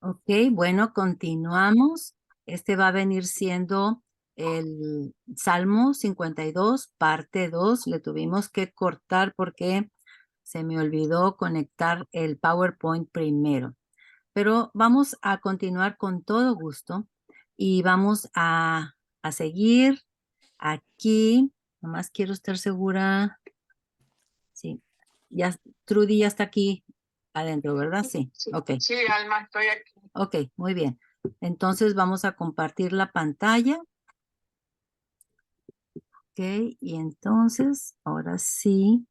Ok, bueno, continuamos. Este va a venir siendo el Salmo 52, parte 2. Le tuvimos que cortar porque se me olvidó conectar el PowerPoint primero. Pero vamos a continuar con todo gusto y vamos a seguir aquí. Nomás quiero estar segura. Sí, ya, Trudy ya está aquí adentro, ¿verdad? Sí, ok. Sí, Alma, estoy aquí. Ok, muy bien. Entonces vamos a compartir la pantalla. Ok, y entonces, ahora sí.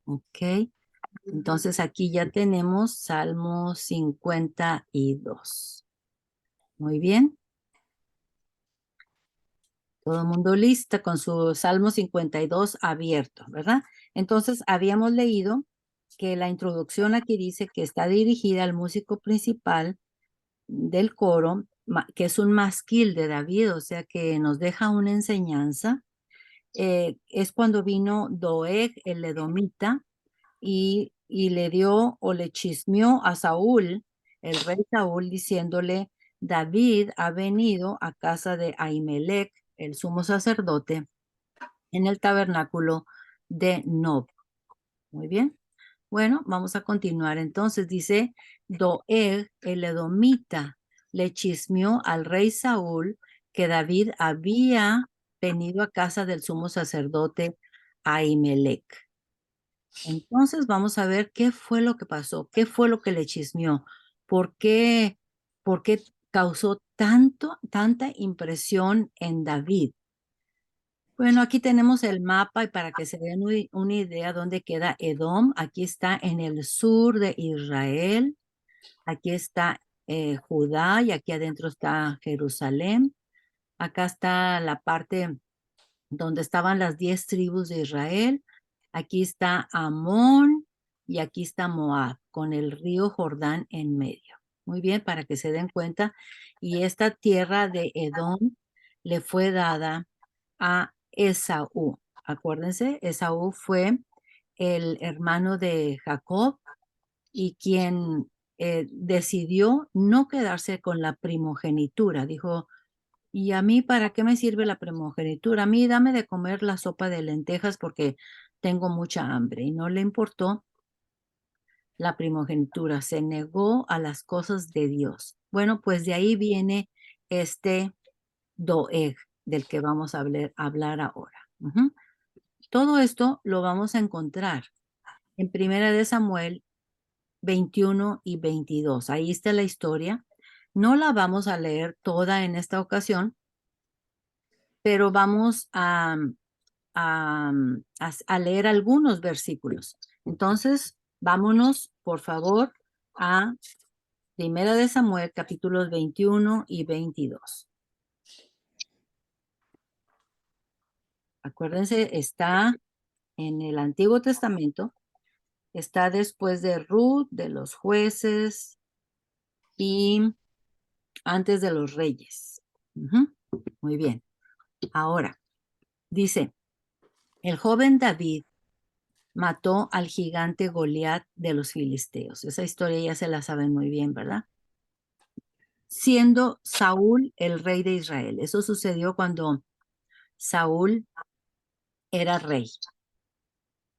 Ok, entonces aquí ya tenemos Salmo 52. Muy bien. Todo el mundo listo con su Salmo 52 abierto, ¿verdad? Entonces habíamos leído que la introducción aquí dice que está dirigida al músico principal del coro, que es un masquil de David, o sea que nos deja una enseñanza. Es cuando vino Doeg, el edomita, y le dio o le chismeó a Saúl, el rey Saúl, diciéndole, David ha venido a casa de Ahimelech, el sumo sacerdote, en el tabernáculo de Nob. Muy bien. Bueno, vamos a continuar. Entonces dice, Doeg, el edomita, le chismeó al rey Saúl que David había venido a casa del sumo sacerdote Ahimelech. Entonces vamos a ver qué fue lo que pasó, qué fue lo que le chismeó, por qué, por qué causó tanta impresión en David. Bueno, aquí tenemos el mapa y para que se den una idea dónde queda Edom, aquí está en el sur de Israel, aquí está Judá y aquí adentro está Jerusalén. Acá está la parte donde estaban las 10 tribus de Israel. Aquí está Amón y aquí está Moab, con el río Jordán en medio. Muy bien, para que se den cuenta. Y esta tierra de Edom le fue dada a Esaú. Acuérdense, Esaú fue el hermano de Jacob y quien decidió no quedarse con la primogenitura. Dijo, ¿y a mí para qué me sirve la primogenitura? A mí dame de comer la sopa de lentejas porque tengo mucha hambre. Y no le importó la primogenitura, se negó a las cosas de Dios. Bueno, pues de ahí viene este Doeg del que vamos a hablar ahora. Ujú. Todo esto lo vamos a encontrar en Primera de Samuel 21 y 22. Ahí está la historia. No la vamos a leer toda en esta ocasión, pero vamos a leer algunos versículos. Entonces, vámonos, por favor, a Primera de Samuel, capítulos 21 y 22. Acuérdense, está en el Antiguo Testamento, está después de Ruth, de los jueces y antes de los reyes. Ujú. Muy bien. Ahora, dice, el joven David mató al gigante Goliat de los filisteos. Esa historia ya se la saben muy bien, ¿verdad? Siendo Saúl el rey de Israel. Eso sucedió cuando Saúl era rey.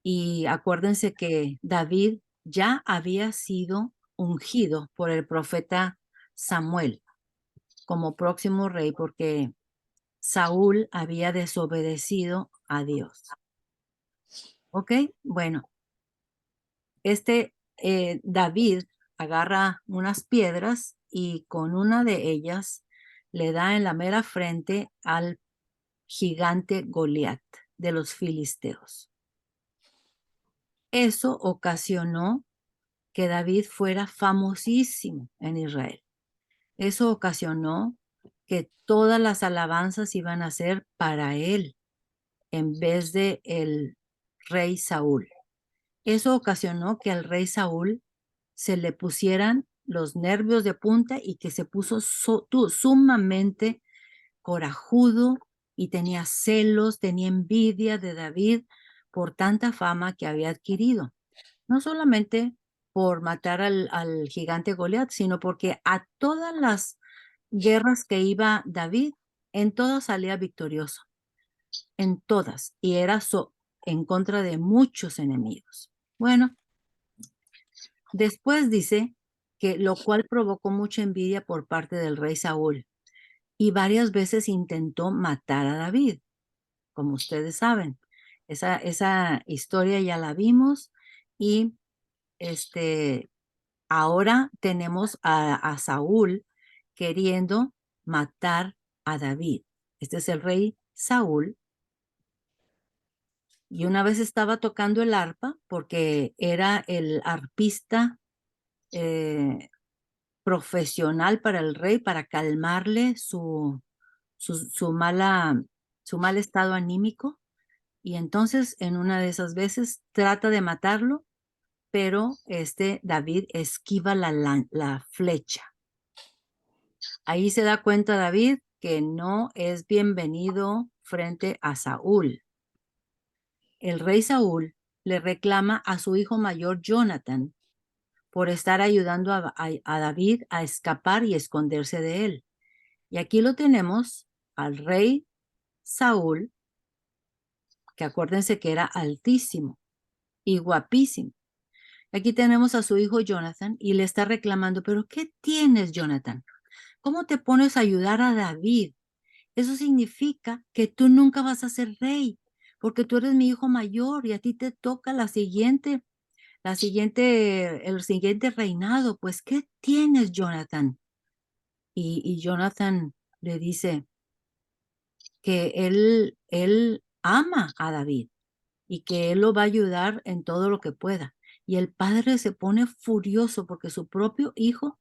Y acuérdense que David ya había sido ungido por el profeta Samuel como próximo rey porque Saúl había desobedecido a Dios. ¿Ok? Bueno, David agarra unas piedras y con una de ellas le da en la mera frente al gigante Goliat de los filisteos. Eso ocasionó que David fuera famosísimo en Israel. Eso ocasionó que todas las alabanzas iban a ser para él en vez de el rey Saúl. Eso ocasionó que al rey Saúl se le pusieran los nervios de punta y que se puso sumamente corajudo y tenía celos, tenía envidia de David por tanta fama que había adquirido. No solamente por matar al gigante Goliat, sino porque a todas las guerras que iba David, en todas salía victorioso, en todas, y era en contra de muchos enemigos. Bueno, después dice que lo cual provocó mucha envidia por parte del rey Saúl, y varias veces intentó matar a David, como ustedes saben. Esa historia ya la vimos y ahora tenemos a Saúl queriendo matar a David. Este es el rey Saúl. Y una vez estaba tocando el arpa porque era el arpista profesional para el rey, para calmarle su mal estado anímico. Y entonces en una de esas veces trata de matarlo, pero David esquiva la flecha. Ahí se da cuenta David que no es bienvenido frente a Saúl. El rey Saúl le reclama a su hijo mayor Jonathan por estar ayudando a David a escapar y esconderse de él. Y aquí lo tenemos al rey Saúl, que acuérdense que era altísimo y guapísimo. Aquí tenemos a su hijo Jonathan y le está reclamando, pero ¿qué tienes, Jonathan? ¿Cómo te pones a ayudar a David? Eso significa que tú nunca vas a ser rey, porque tú eres mi hijo mayor y a ti te toca el siguiente reinado. Pues, ¿qué tienes, Jonathan? Y Jonathan le dice que él ama a David y que él lo va a ayudar en todo lo que pueda. Y el padre se pone furioso porque su propio hijo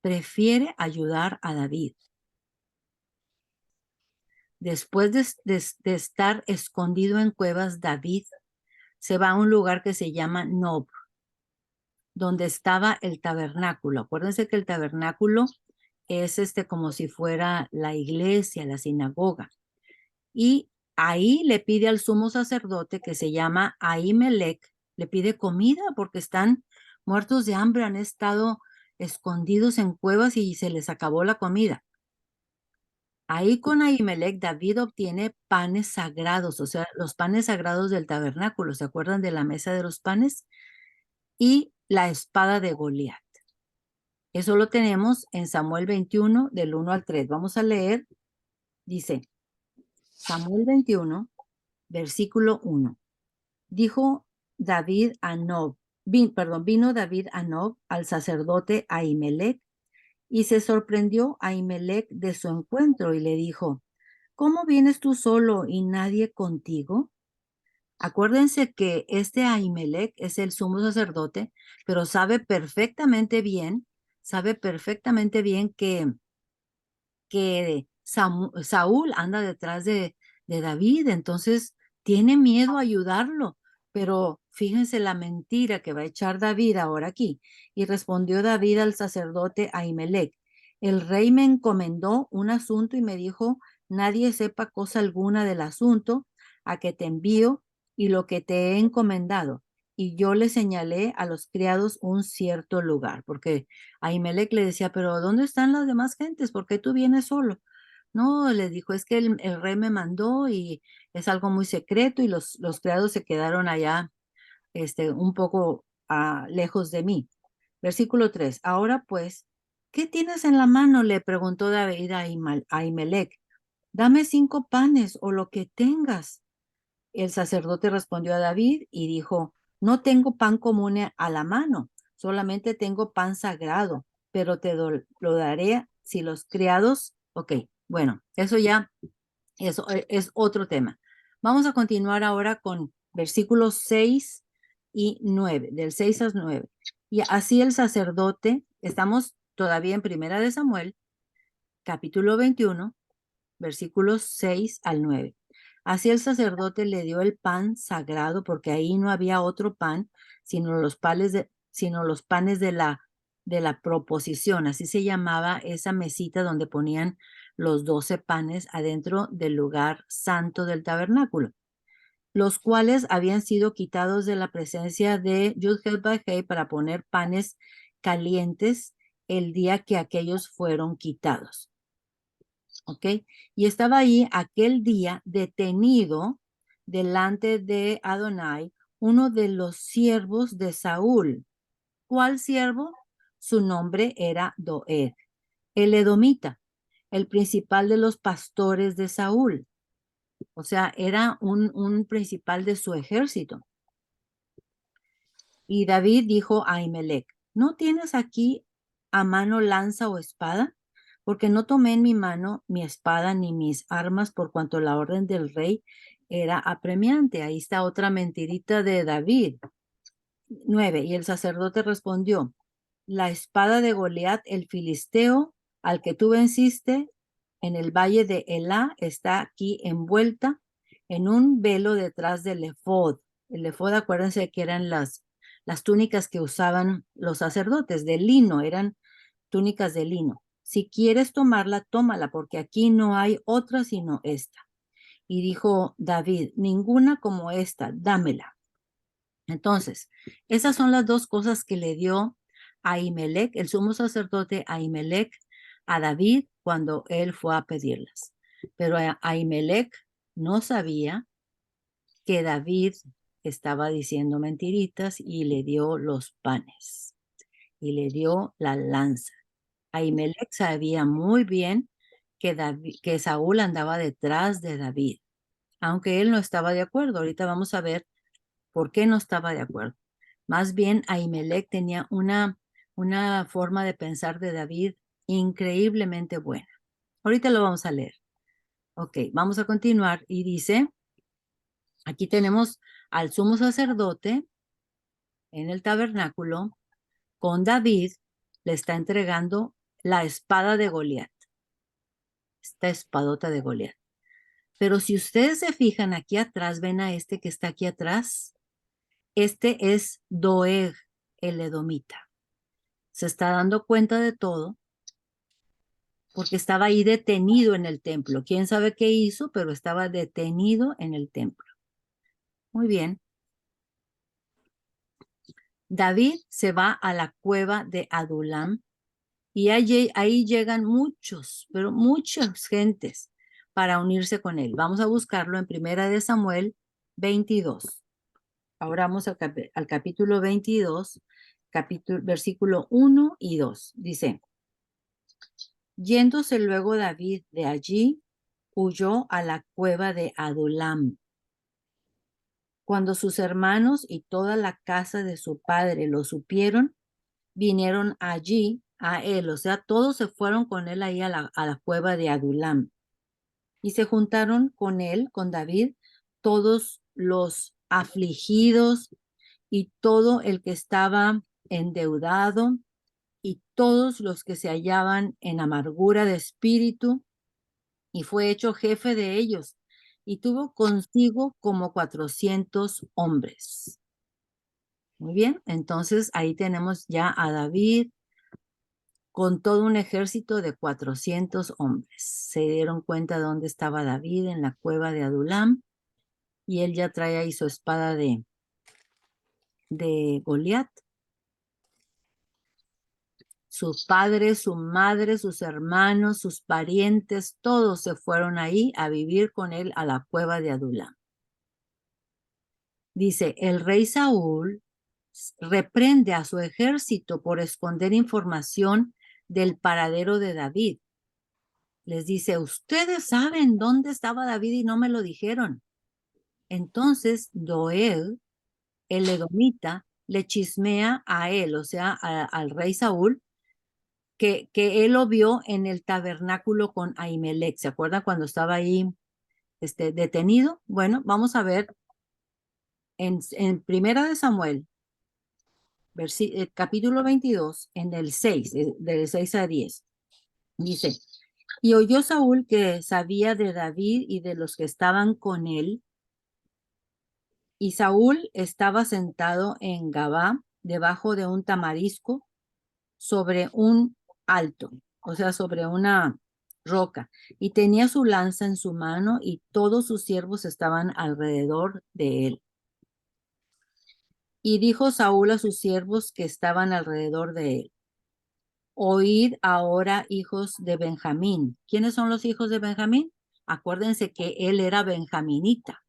prefiere ayudar a David. Después de estar escondido en cuevas, David se va a un lugar que se llama Nob, donde estaba el tabernáculo. Acuérdense que el tabernáculo es como si fuera la iglesia, la sinagoga. Y ahí le pide al sumo sacerdote, que se llama Ahimelech, le pide comida porque están muertos de hambre, han estado escondidos en cuevas y se les acabó la comida. Ahí con Ahimelech, David obtiene panes sagrados, o sea, los panes sagrados del tabernáculo. ¿Se acuerdan de la mesa de los panes? Y la espada de Goliat. Eso lo tenemos en Samuel 21, del 1 al 3. Vamos a leer. Dice, Samuel 21, versículo 1. Dijo David a Nob, vino David a Nob al sacerdote Ahimelech, y se sorprendió Ahimelech de su encuentro y le dijo, ¿cómo vienes tú solo y nadie contigo? Acuérdense que Ahimelech es el sumo sacerdote, pero sabe perfectamente bien que Saúl anda detrás de David, entonces tiene miedo a ayudarlo. Pero fíjense la mentira que va a echar David ahora aquí. Y respondió David al sacerdote Ahimelech, el rey me encomendó un asunto y me dijo, nadie sepa cosa alguna del asunto a que te envío y lo que te he encomendado. Y yo le señalé a los criados un cierto lugar, porque Ahimelech le decía, pero ¿dónde están las demás gentes? ¿Por qué tú vienes solo? No, le dijo, es que el rey me mandó y es algo muy secreto y los criados se quedaron allá un poco lejos de mí. Versículo 3. Ahora pues, ¿qué tienes en la mano? Le preguntó David a Ahimelech. Dame 5 panes o lo que tengas. El sacerdote respondió a David y dijo, no tengo pan común a la mano, solamente tengo pan sagrado, pero lo daré si los criados, ok, bueno, eso es otro tema. Vamos a continuar ahora con versículos 6 y 9, del 6 al 9. Y así el sacerdote, estamos todavía en Primera de Samuel, capítulo 21, versículos 6 al 9. Así el sacerdote le dio el pan sagrado, porque ahí no había otro pan, sino los panes de la proposición. Así se llamaba esa mesita donde ponían los 12 panes adentro del lugar santo del tabernáculo. los cuales habían sido quitados de la presencia de Yud-Heh-Vah-Heh para poner panes calientes el día que aquellos fueron quitados. ¿Ok? Y estaba ahí aquel día detenido delante de Adonai uno de los siervos de Saúl. ¿Cuál siervo? Su nombre era Doeg, el edomita, el principal de los pastores de Saúl. O sea, era un principal de su ejército. Y David dijo a Ahimelech, ¿no tienes aquí a mano lanza o espada? Porque no tomé en mi mano mi espada ni mis armas por cuanto la orden del rey era apremiante. Ahí está otra mentirita de David. 9. Y el sacerdote respondió, la espada de Goliat, el filisteo, al que tú venciste en el valle de Elá, está aquí envuelta en un velo detrás del efod. El efod, acuérdense que eran las túnicas que usaban los sacerdotes de lino, eran túnicas de lino. Si quieres tomarla, tómala, porque aquí no hay otra sino esta. Y dijo David, ninguna como esta, dámela. Entonces, esas son las dos cosas que le dio a Ahimelech, el sumo sacerdote Ahimelech, a David cuando él fue a pedirlas. Pero Ahimelech no sabía que David estaba diciendo mentiritas y le dio los panes y le dio la lanza. Ahimelech sabía muy bien que Saúl andaba detrás de David, aunque él no estaba de acuerdo. Ahorita vamos a ver por qué no estaba de acuerdo. Más bien, Ahimelech tenía una forma de pensar de David increíblemente buena. Ahorita lo vamos a leer. Ok, vamos a continuar y dice, aquí tenemos al sumo sacerdote en el tabernáculo con David, le está entregando la espada de Goliat, esta espadota de Goliat. Pero si ustedes se fijan aquí atrás, ven a este que está aquí atrás, este es Doeg, el edomita. Se está dando cuenta de todo porque estaba ahí detenido en el templo. ¿Quién sabe qué hizo? Pero estaba detenido en el templo. Muy bien. David se va a la cueva de Adulam y ahí llegan muchos, pero muchas gentes para unirse con él. Vamos a buscarlo en Primera de Samuel 22. Ahora vamos al capítulo 22, versículo 1 y 2. Dice, yéndose luego David de allí, huyó a la cueva de Adulam. Cuando sus hermanos y toda la casa de su padre lo supieron, vinieron allí a él, o sea, todos se fueron con él ahí a la cueva de Adulam. Y se juntaron con él, con David, todos los afligidos y todo el que estaba endeudado y todos los que se hallaban en amargura de espíritu, y fue hecho jefe de ellos, y tuvo consigo como 400 hombres. Muy bien, entonces ahí tenemos ya a David con todo un ejército de 400 hombres. Se dieron cuenta de dónde estaba David, en la cueva de Adulam, y él ya trae ahí su espada de Goliat. Su padre, su madre, sus hermanos, sus parientes, todos se fueron ahí a vivir con él a la cueva de Adulam. Dice, el rey Saúl reprende a su ejército por esconder información del paradero de David. Les dice, ustedes saben dónde estaba David y no me lo dijeron. Entonces Doeg, el edomita, le chismea a él, o sea, al rey Saúl, que él lo vio en el tabernáculo con Ahimelech. ¿Se acuerdan cuando estaba ahí detenido? Bueno, vamos a ver en Primera de Samuel, capítulo 22, en el 6, del 6 a 10. Dice, y oyó Saúl que sabía de David y de los que estaban con él, y Saúl estaba sentado en Gabá, debajo de un tamarisco, sobre un alto, o sea, sobre una roca, y tenía su lanza en su mano, y todos sus siervos estaban alrededor de él. Y dijo Saúl a sus siervos que estaban alrededor de él: Oíd ahora, hijos de Benjamín. ¿Quiénes son los hijos de Benjamín? Acuérdense que él era benjaminita.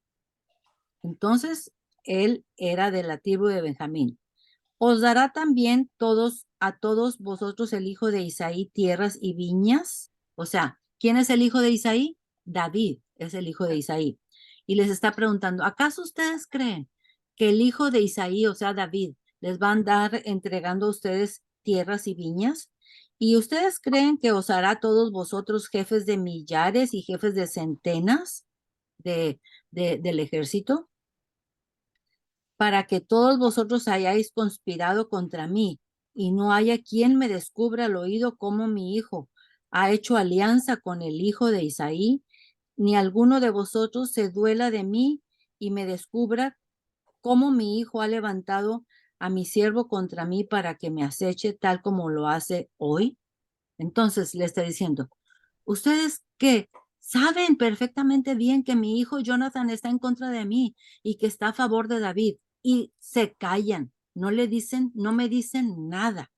Entonces, él era de la tribu de Benjamín. Os dará también a todos vosotros el hijo de Isaí tierras y viñas. O sea, ¿quién es el hijo de Isaí? David es el hijo de Isaí. Y les está preguntando, ¿acaso ustedes creen que el hijo de Isaí, o sea, David, les va a andar entregando a ustedes tierras y viñas? ¿Y ustedes creen que os hará a todos vosotros jefes de millares y jefes de centenas del ejército? Para que todos vosotros hayáis conspirado contra mí, y no haya quien me descubra al oído cómo mi hijo ha hecho alianza con el hijo de Isaí, ni alguno de vosotros se duela de mí y me descubra cómo mi hijo ha levantado a mi siervo contra mí para que me aceche tal como lo hace hoy. Entonces le está diciendo, ustedes que saben perfectamente bien que mi hijo Jonathan está en contra de mí y que está a favor de David, y se callan, no le dicen, no me dicen nada.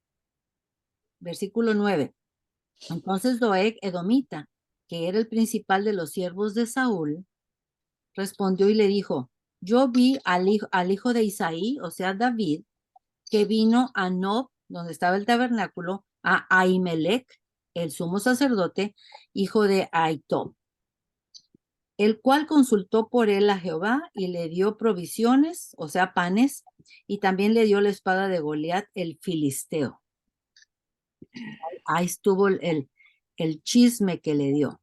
Versículo 9. Entonces Doeg edomita, que era el principal de los siervos de Saúl, respondió y le dijo: yo vi al hijo de Isaí, o sea, David, que vino a Nob, donde estaba el tabernáculo, a Ahimelech, el sumo sacerdote, hijo de Ahitob, el cual consultó por él a Jehová y le dio provisiones, o sea, panes, y también le dio la espada de Goliat, el filisteo. Ahí estuvo el chisme que le dio.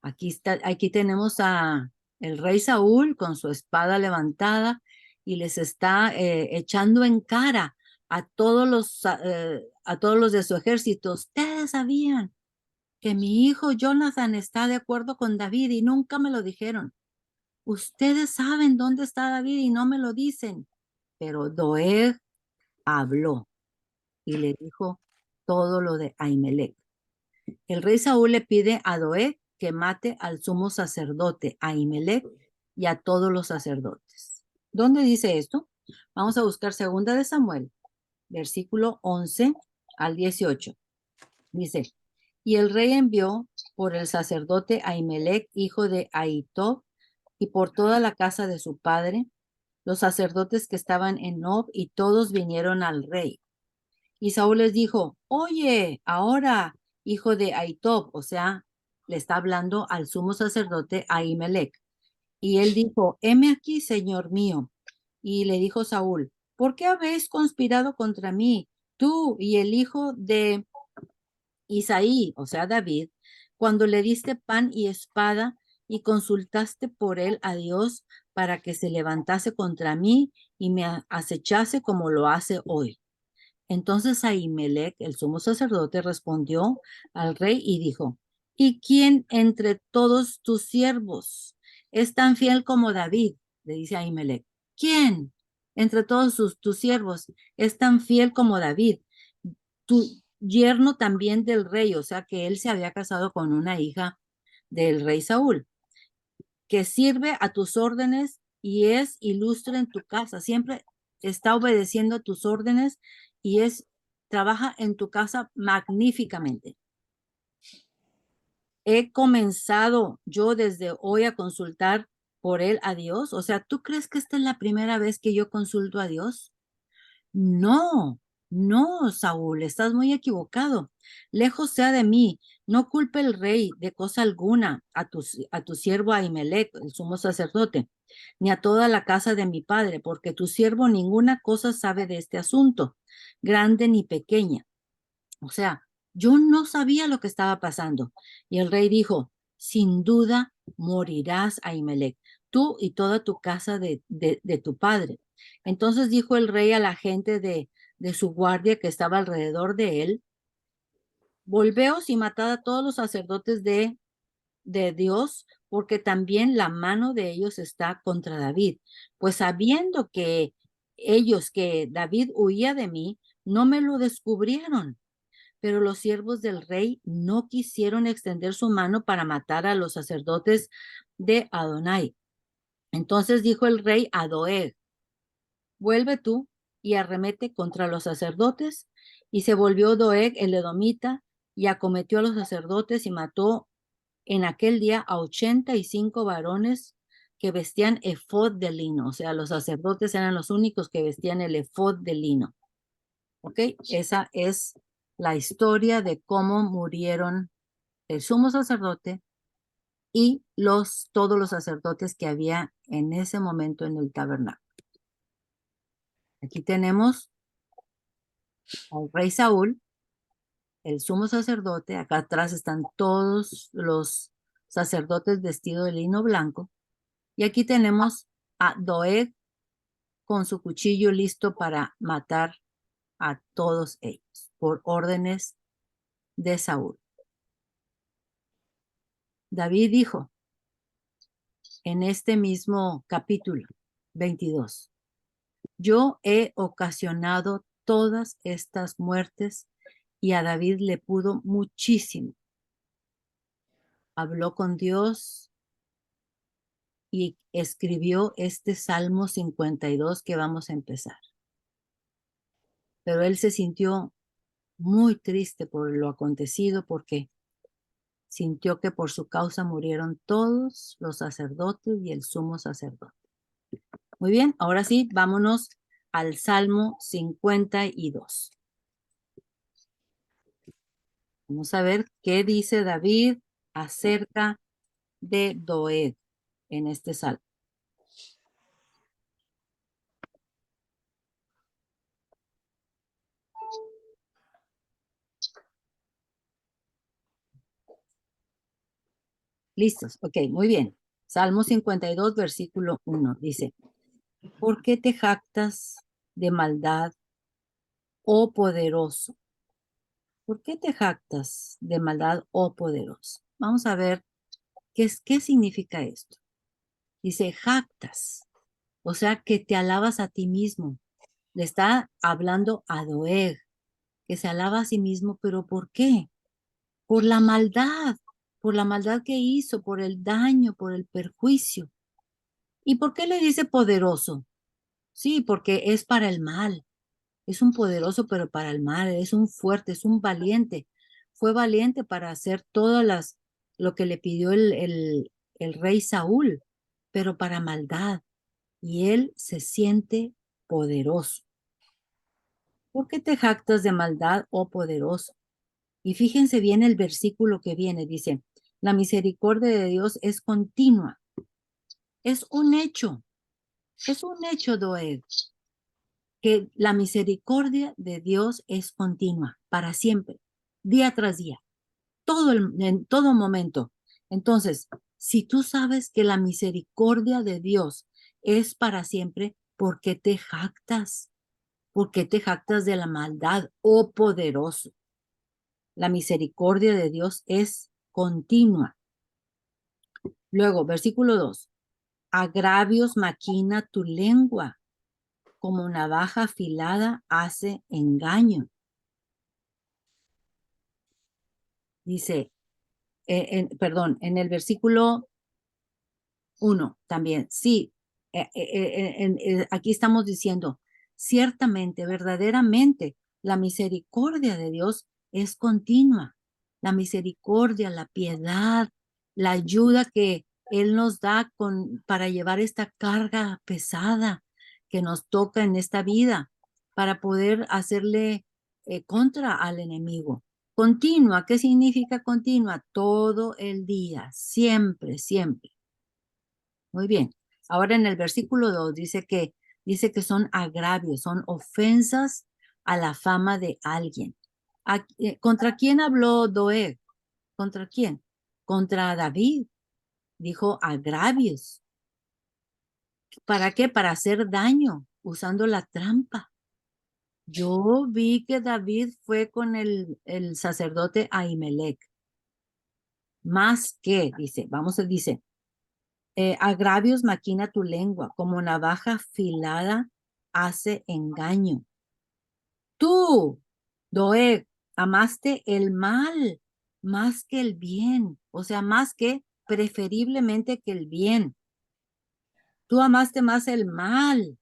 Aquí tenemos a el rey Saúl con su espada levantada y les está echando en cara a todos los de su ejército. Ustedes sabían que mi hijo Jonathan está de acuerdo con David y nunca me lo dijeron. Ustedes saben dónde está David y no me lo dicen. Pero Doeg habló y le dijo todo lo de Ahimelech. El rey Saúl le pide a Doeg que mate al sumo sacerdote Ahimelech y a todos los sacerdotes. ¿Dónde dice esto? Vamos a buscar 2 de Samuel, versículo 11 al 18. Dice: y el rey envió por el sacerdote Ahimelech, hijo de Ahitob, y por toda la casa de su padre, los sacerdotes que estaban en Nob, y todos vinieron al rey. Y Saúl les dijo: oye, ahora, hijo de Ahitob, o sea, le está hablando al sumo sacerdote Ahimelech. Y él dijo: heme aquí, señor mío. Y le dijo Saúl: ¿por qué habéis conspirado contra mí, tú y el hijo de Isaí, o sea, David, cuando le diste pan y espada y consultaste por él a Dios para que se levantase contra mí y me acechase como lo hace hoy? Entonces Ahimelech, el sumo sacerdote, respondió al rey y dijo: ¿y quién entre todos tus siervos es tan fiel como David? Le dice Ahimelech. ¿Quién entre todos tus siervos es tan fiel como David, tu yerno también del rey? O sea, que él se había casado con una hija del rey Saúl, que sirve a tus órdenes y es ilustre en tu casa, siempre está obedeciendo tus órdenes y trabaja en tu casa magníficamente. He comenzado yo desde hoy a consultar por él a Dios. O sea, ¿tú crees que esta es la primera vez que yo consulto a Dios? No, no, Saúl, estás muy equivocado. Lejos sea de mí, no culpe el rey de cosa alguna a tu siervo Ahimelech, el sumo sacerdote, ni a toda la casa de mi padre, porque tu siervo ninguna cosa sabe de este asunto, grande ni pequeña. O sea, yo no sabía lo que estaba pasando. Y el rey dijo: sin duda morirás, Ahimelech, tú y toda tu casa de tu padre. Entonces dijo el rey a la gente de su guardia que estaba alrededor de él: volveos y matad a todos los sacerdotes de Dios, porque también la mano de ellos está contra David. Pues sabiendo que David huía de mí, no me lo descubrieron. Pero los siervos del rey no quisieron extender su mano para matar a los sacerdotes de Adonai. Entonces dijo el rey a Doeg: vuelve tú y arremete contra los sacerdotes. Y se volvió Doeg el edomita y acometió a los sacerdotes y mató en aquel día a 85 varones que vestían efod de lino. O sea, los sacerdotes eran los únicos que vestían el efod de lino. ¿Ok? Esa es la historia de cómo murieron el sumo sacerdote y todos los sacerdotes que había en ese momento en el tabernáculo. Aquí tenemos al rey Saúl, el sumo sacerdote. Acá atrás están todos los sacerdotes vestidos de lino blanco. Y aquí tenemos a Doeg con su cuchillo listo para matar a todos ellos por órdenes de Saúl. David dijo en este mismo capítulo 22: yo he ocasionado todas estas muertes y a David le pudo muchísimo. Habló con Dios y escribió este Salmo 52 que vamos a empezar. Pero él se sintió muy triste por lo acontecido porque sintió que por su causa murieron todos los sacerdotes y el sumo sacerdote. Muy bien, ahora sí, vámonos al Salmo 52. Vamos a ver qué dice David acerca de Doeg en este salmo. ¿Listos? Ok, muy bien. Salmo 52, versículo 1 dice: ¿por qué te jactas de maldad, oh poderoso? ¿Por qué te jactas de maldad, oh poderoso? Vamos a ver qué significa esto. Dice jactas, o sea que te alabas a ti mismo. Le está hablando a Doeg, que se alaba a sí mismo, pero ¿por qué? Por la maldad que hizo, por el daño, por el perjuicio. ¿Y por qué le dice poderoso? Sí, porque es para el mal. Es un poderoso, pero para el mal. Es un fuerte, es un valiente. Fue valiente para hacer lo que le pidió el rey Saúl, pero para maldad. Y él se siente poderoso. ¿Por qué te jactas de maldad, oh poderoso? Y fíjense bien el versículo que viene, dice: la misericordia de Dios es continua. Es un hecho, Doeg, que la misericordia de Dios es continua, para siempre, día tras día, en todo momento. Entonces, si tú sabes que la misericordia de Dios es para siempre, ¿por qué te jactas? ¿Por qué te jactas de la maldad, oh poderoso? La misericordia de Dios es continua. Luego, versículo 2. Agravios maquina tu lengua, como navaja afilada hace engaño. Dice, perdón, en el versículo 1 también, sí, aquí estamos diciendo, ciertamente, verdaderamente, la misericordia de Dios es continua. La misericordia, la piedad, la ayuda que Él nos da para llevar esta carga pesada que nos toca en esta vida, para poder hacerle contra al enemigo. Continua, ¿qué significa continua? Todo el día, siempre, siempre. Muy bien. Ahora en el versículo 2 dice que son agravios, son ofensas a la fama de alguien. ¿Contra quién habló Doeg? ¿Contra quién? Contra David. Dijo agravios. ¿Para qué? Para hacer daño, usando la trampa. Yo vi que David fue con el sacerdote Ahimelech. Más que, dice, agravios maquina tu lengua, como navaja afilada hace engaño. Tú, Doeg, amaste el mal más que el bien, o sea, más que preferiblemente que el bien. Tú amaste más el mal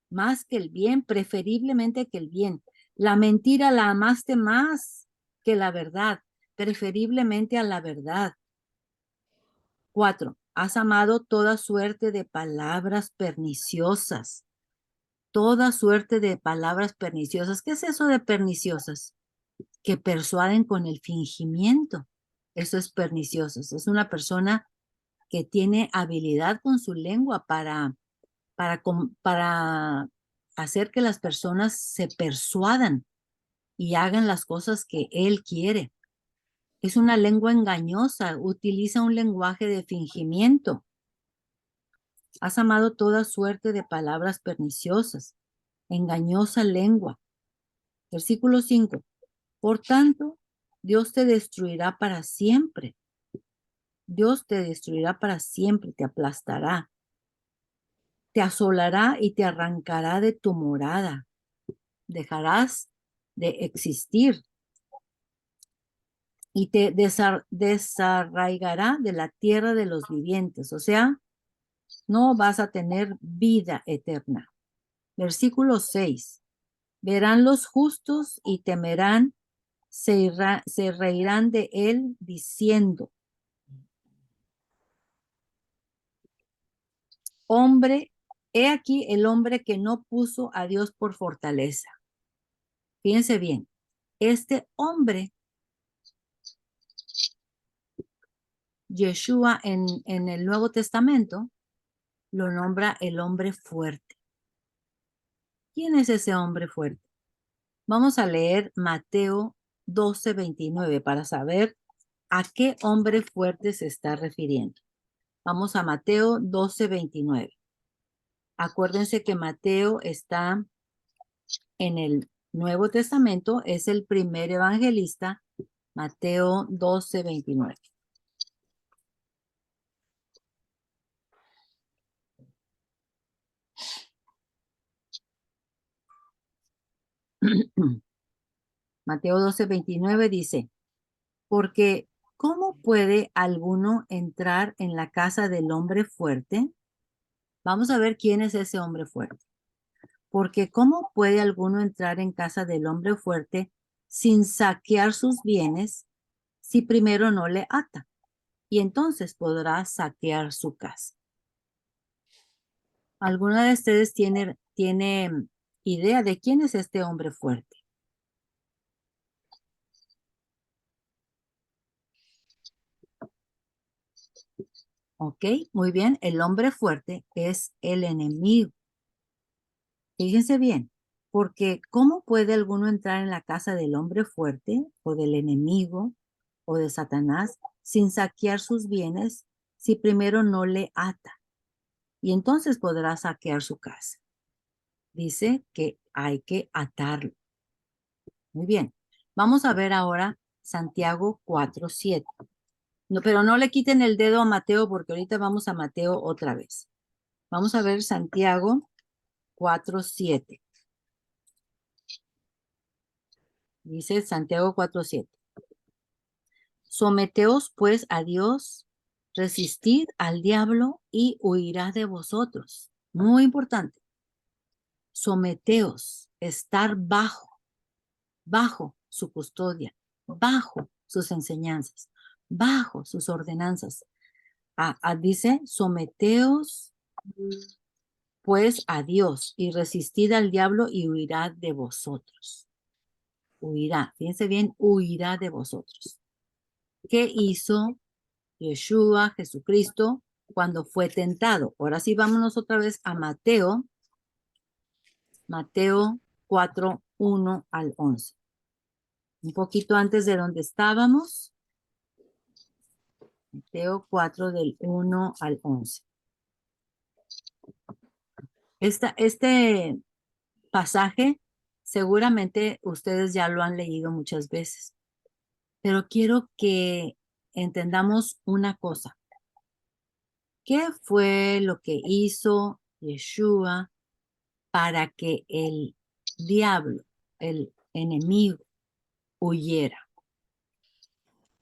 más que el bien, preferiblemente que el bien. La mentira la amaste más que la verdad, preferiblemente a la verdad. 4. Has amado toda suerte de palabras perniciosas. Toda suerte de palabras perniciosas. ¿Qué es eso de perniciosas? Que persuaden con el fingimiento. Eso es perniciosos. Es una persona que tiene habilidad con su lengua para hacer que las personas se persuadan y hagan las cosas que él quiere. Es una lengua engañosa, utiliza un lenguaje de fingimiento. Has amado toda suerte de palabras perniciosas, engañosa lengua. Versículo 5. Por tanto, Dios te destruirá para siempre. Dios te destruirá para siempre, te aplastará, te asolará y te arrancará de tu morada. Dejarás de existir y te desarraigará de la tierra de los vivientes. O sea, no vas a tener vida eterna. Versículo 6. Verán los justos y temerán, se reirán de él diciendo, hombre, he aquí el hombre que no puso a Dios por fortaleza. Fíjense bien, este hombre, Yeshua en el Nuevo Testamento, lo nombra el hombre fuerte. ¿Quién es ese hombre fuerte? Vamos a leer Mateo 12:29 para saber a qué hombre fuerte se está refiriendo. Vamos a Mateo 12:29. Acuérdense que Mateo está en el Nuevo Testamento, es el primer evangelista, Mateo 12:29. Mateo 12:29 dice, porque ¿cómo puede alguno entrar en la casa del hombre fuerte? Vamos a ver quién es ese hombre fuerte. Porque ¿cómo puede alguno entrar en casa del hombre fuerte sin saquear sus bienes si primero no le ata? Y entonces podrá saquear su casa. ¿Alguna de ustedes tiene idea de quién es este hombre fuerte? Ok, muy bien. El hombre fuerte es el enemigo. Fíjense bien, porque ¿cómo puede alguno entrar en la casa del hombre fuerte o del enemigo o de Satanás sin saquear sus bienes si primero no le ata? Y entonces podrá saquear su casa. Dice que hay que atarlo. Muy bien. Vamos a ver ahora Santiago 4:7. No, pero no le quiten el dedo a Mateo porque ahorita vamos a Mateo otra vez. Vamos a ver Santiago 4:7. Dice Santiago 4:7. Someteos pues a Dios, resistid al diablo y huirá de vosotros. Muy importante. Someteos, estar bajo su custodia, bajo sus enseñanzas, bajo sus ordenanzas. Dice, someteos pues a Dios y resistid al diablo y huirá de vosotros. Huirá, fíjense bien, huirá de vosotros. ¿Qué hizo Yeshua, Jesucristo, cuando fue tentado? Ahora sí, vámonos otra vez a Mateo 4:1 al 11. Un poquito antes de donde estábamos. Mateo 4 del 1 al 11. Este pasaje seguramente ustedes ya lo han leído muchas veces, pero quiero que entendamos una cosa. ¿Qué fue lo que hizo Yeshua para que el diablo, el enemigo, huyera.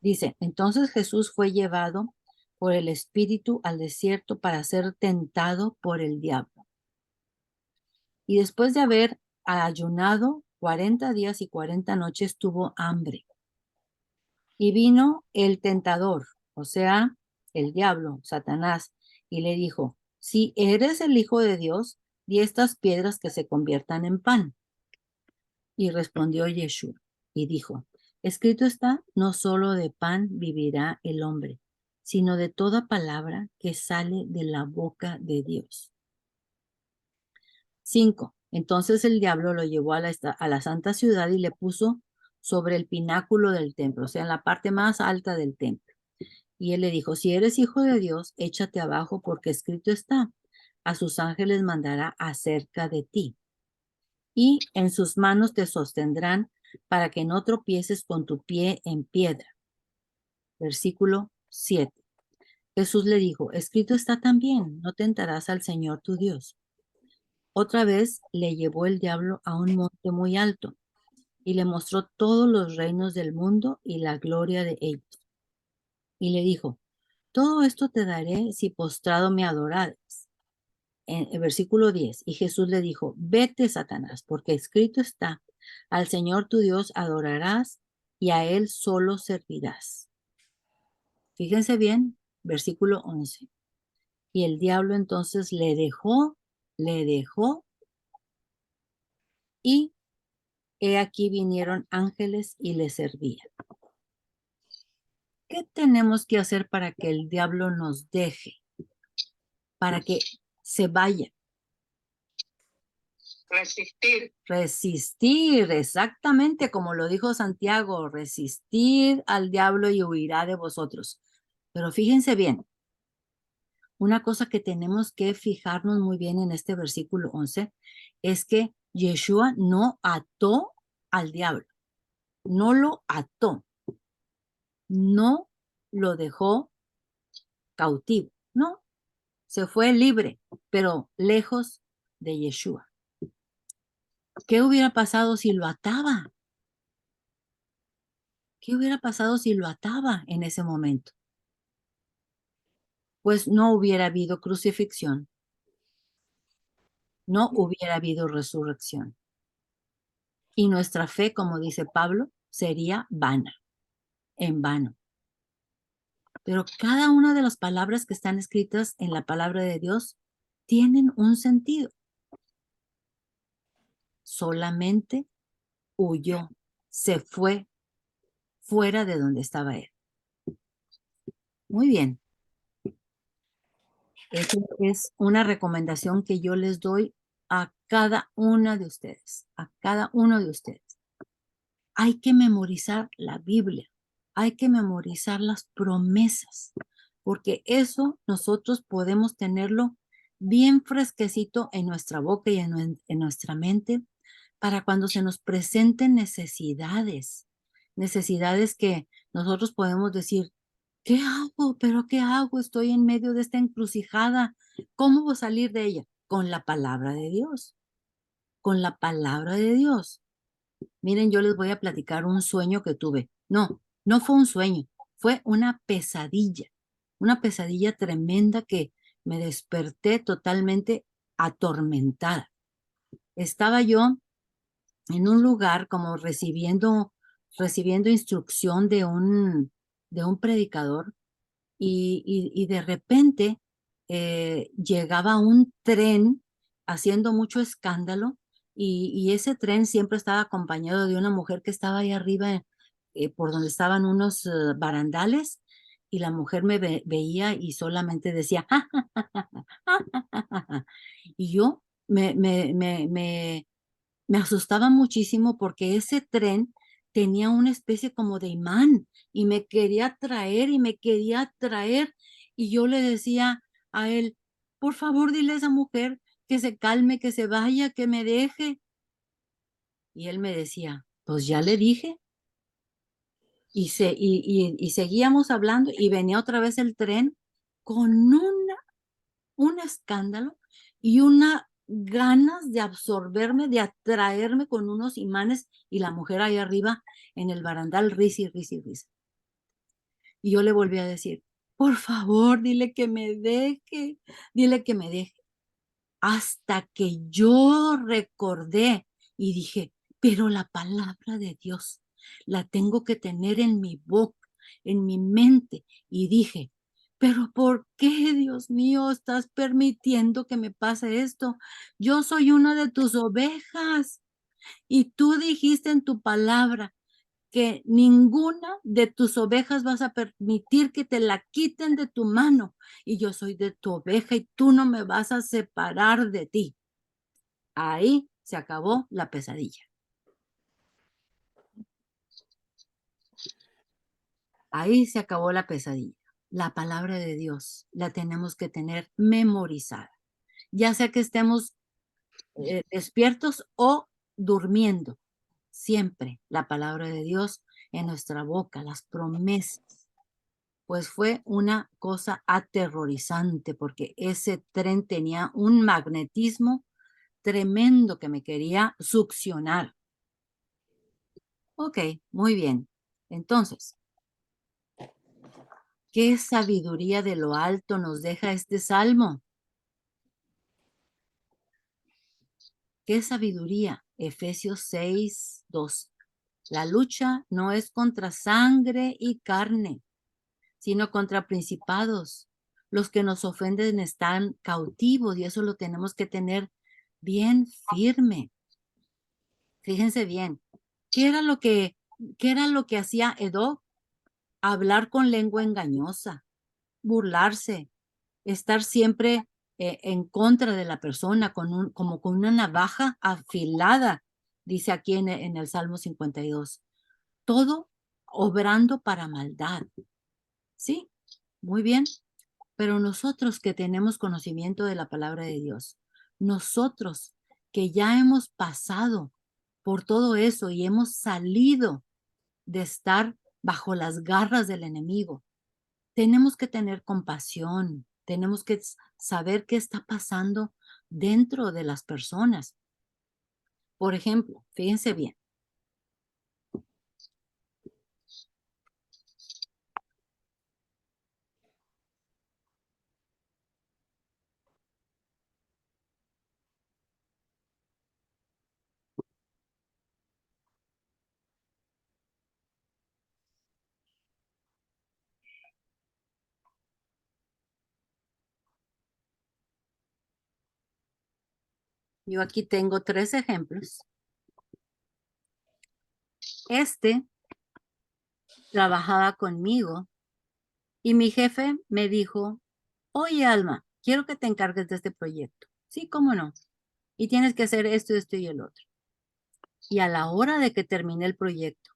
Dice, entonces Jesús fue llevado por el Espíritu al desierto para ser tentado por el diablo. Y después de haber ayunado 40 días y 40 noches, tuvo hambre. Y vino el tentador, o sea, el diablo, Satanás, y le dijo, si eres el Hijo de Dios, di estas piedras que se conviertan en pan. Y respondió Yeshua y dijo, escrito está, no solo de pan vivirá el hombre, sino de toda palabra que sale de la boca de Dios. 5. Entonces el diablo lo llevó a la santa ciudad y le puso sobre el pináculo del templo, o sea, en la parte más alta del templo. Y él le dijo, si eres hijo de Dios, échate abajo porque escrito está, a sus ángeles mandará acerca de ti. Y en sus manos te sostendrán para que no tropieces con tu pie en piedra. Versículo 7. Jesús le dijo, escrito está también, no tentarás al Señor tu Dios. Otra vez le llevó el diablo a un monte muy alto y le mostró todos los reinos del mundo y la gloria de ellos. Y le dijo, todo esto te daré si postrado me adorares. En el versículo 10, y Jesús le dijo, vete, Satanás, porque escrito está, al Señor tu Dios adorarás y a Él solo servirás. Fíjense bien, versículo 11. Y el diablo entonces le dejó, y he aquí vinieron ángeles y le servían. ¿Qué tenemos que hacer para que el diablo nos deje? Para que se vaya. Resistir. Resistir, exactamente como lo dijo Santiago, resistir al diablo y huirá de vosotros. Pero fíjense bien, una cosa que tenemos que fijarnos muy bien en este versículo 11 es que Yeshua no ató al diablo, no lo ató, no lo dejó cautivo, no, se fue libre, pero lejos de Yeshua. ¿Qué hubiera pasado si lo ataba? ¿Qué hubiera pasado si lo ataba en ese momento? Pues no hubiera habido crucifixión, no hubiera habido resurrección. Y nuestra fe, como dice Pablo, sería vana, en vano. Pero cada una de las palabras que están escritas en la palabra de Dios tienen un sentido. Solamente huyó, se fue fuera de donde estaba él. Muy bien. Esa es una recomendación que yo les doy a cada una de ustedes, a cada uno de ustedes. Hay que memorizar la Biblia, hay que memorizar las promesas, porque eso nosotros podemos tenerlo bien fresquecito en nuestra boca y en nuestra mente para cuando se nos presenten necesidades, necesidades que nosotros podemos decir, ¿qué hago? ¿Pero qué hago? Estoy en medio de esta encrucijada. ¿Cómo voy a salir de ella? Con la palabra de Dios, con la palabra de Dios. Miren, yo les voy a platicar un sueño que tuve. No, no fue un sueño, fue una pesadilla tremenda que me desperté totalmente atormentada. Estaba yo en un lugar como recibiendo instrucción de un predicador y de repente llegaba un tren haciendo mucho escándalo y ese tren siempre estaba acompañado de una mujer que estaba ahí arriba por donde estaban unos barandales y la mujer me veía y solamente decía, "Ja, ja, ja, ja, ja, ja, ja, ja". Y yo me asustaba muchísimo porque ese tren tenía una especie como de imán y me quería traer y me quería traer y yo le decía a él, por favor dile a esa mujer que se calme, que se vaya, que me deje. Y él me decía, pues ya le dije. Y seguíamos hablando y venía otra vez el tren con un escándalo y una ganas de absorberme, de atraerme con unos imanes y la mujer ahí arriba en el barandal, risa y risa y risa. Y yo le volví a decir, por favor, dile que me deje, dile que me deje. Hasta que yo recordé y dije, pero la palabra de Dios la tengo que tener en mi boca, en mi mente. Y dije, pero ¿por qué, Dios mío, estás permitiendo que me pase esto? Yo soy una de tus ovejas y tú dijiste en tu palabra que ninguna de tus ovejas vas a permitir que te la quiten de tu mano. Y yo soy de tu oveja y tú no me vas a separar de ti. Ahí se acabó la pesadilla. Ahí se acabó la pesadilla. La palabra de Dios la tenemos que tener memorizada, ya sea que estemos despiertos o durmiendo. Siempre la palabra de Dios en nuestra boca, las promesas. Pues fue una cosa aterrorizante porque ese tren tenía un magnetismo tremendo que me quería succionar. Ok, muy bien. Entonces, ¿qué sabiduría de lo alto nos deja este salmo? ¿Qué sabiduría? Efesios 6:2. La lucha no es contra sangre y carne, sino contra principados. Los que nos ofenden están cautivos y eso lo tenemos que tener bien firme. Fíjense bien, qué era lo que hacía Edo? Hablar con lengua engañosa, burlarse, estar siempre en contra de la persona, como con una navaja afilada, dice aquí en el Salmo 52. Todo obrando para maldad. Sí, muy bien. Pero nosotros que tenemos conocimiento de la palabra de Dios, nosotros que ya hemos pasado por todo eso y hemos salido de estar bajo las garras del enemigo, tenemos que tener compasión, tenemos que saber qué está pasando dentro de las personas. Por ejemplo, fíjense bien, yo aquí tengo 3 ejemplos. Este trabajaba conmigo y mi jefe me dijo, oye, Alma, quiero que te encargues de este proyecto. Sí, cómo no. Y tienes que hacer esto, esto y el otro. Y a la hora de que terminé el proyecto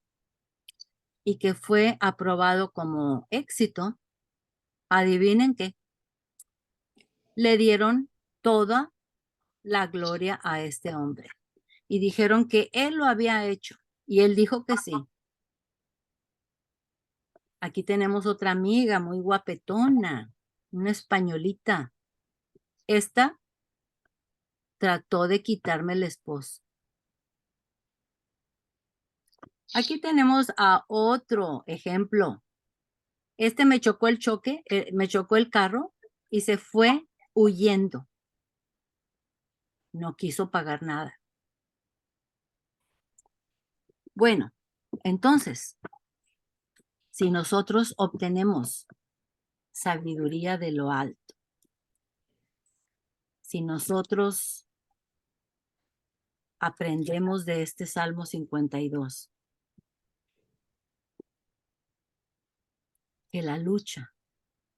y que fue aprobado como éxito, adivinen qué, le dieron toda la gloria a este hombre. Y dijeron que él lo había hecho. Y él dijo que sí. Aquí tenemos otra amiga muy guapetona, una españolita. Esta trató de quitarme el esposo. Aquí tenemos a otro ejemplo. Este me chocó me chocó el carro y se fue huyendo. No quiso pagar nada. Bueno, entonces, si nosotros obtenemos sabiduría de lo alto, si nosotros aprendemos de este Salmo 52, que la lucha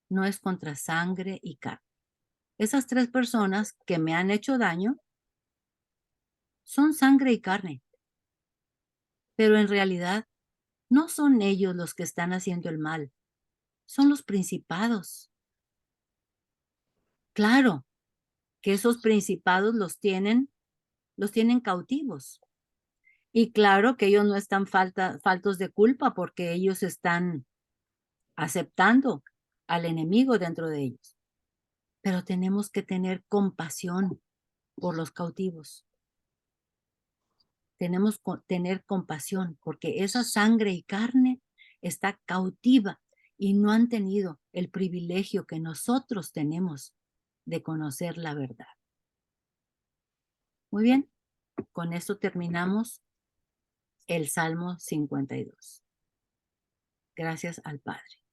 no es contra sangre y carne. Esas 3 personas que me han hecho daño son sangre y carne, pero en realidad no son ellos los que están haciendo el mal, son los principados. Claro que esos principados los tienen cautivos. Y claro que ellos no están faltos de culpa porque ellos están aceptando al enemigo dentro de ellos. Pero tenemos que tener compasión por los cautivos. Tenemos que tener compasión porque esa sangre y carne está cautiva y no han tenido el privilegio que nosotros tenemos de conocer la verdad. Muy bien, con esto terminamos el Salmo 52. Gracias al Padre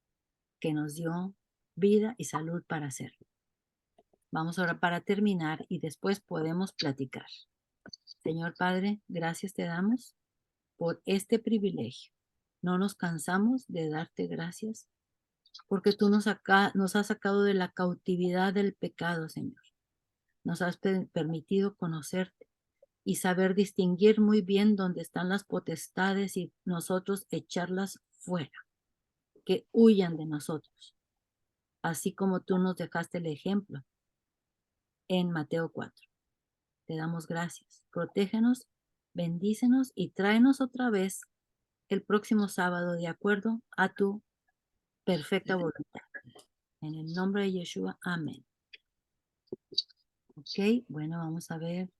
que nos dio vida y salud para hacerlo. Vamos ahora para terminar y después podemos platicar. Señor Padre, gracias te damos por este privilegio. No nos cansamos de darte gracias porque tú nos has sacado de la cautividad del pecado, Señor. Nos has permitido conocerte y saber distinguir muy bien dónde están las potestades y nosotros echarlas fuera, que huyan de nosotros, así como tú nos dejaste el ejemplo en Mateo 4. Te damos gracias. Protégenos, bendícenos y tráenos otra vez el próximo sábado de acuerdo a tu perfecta voluntad. En el nombre de Yeshua, amén. Ok, bueno, vamos a ver.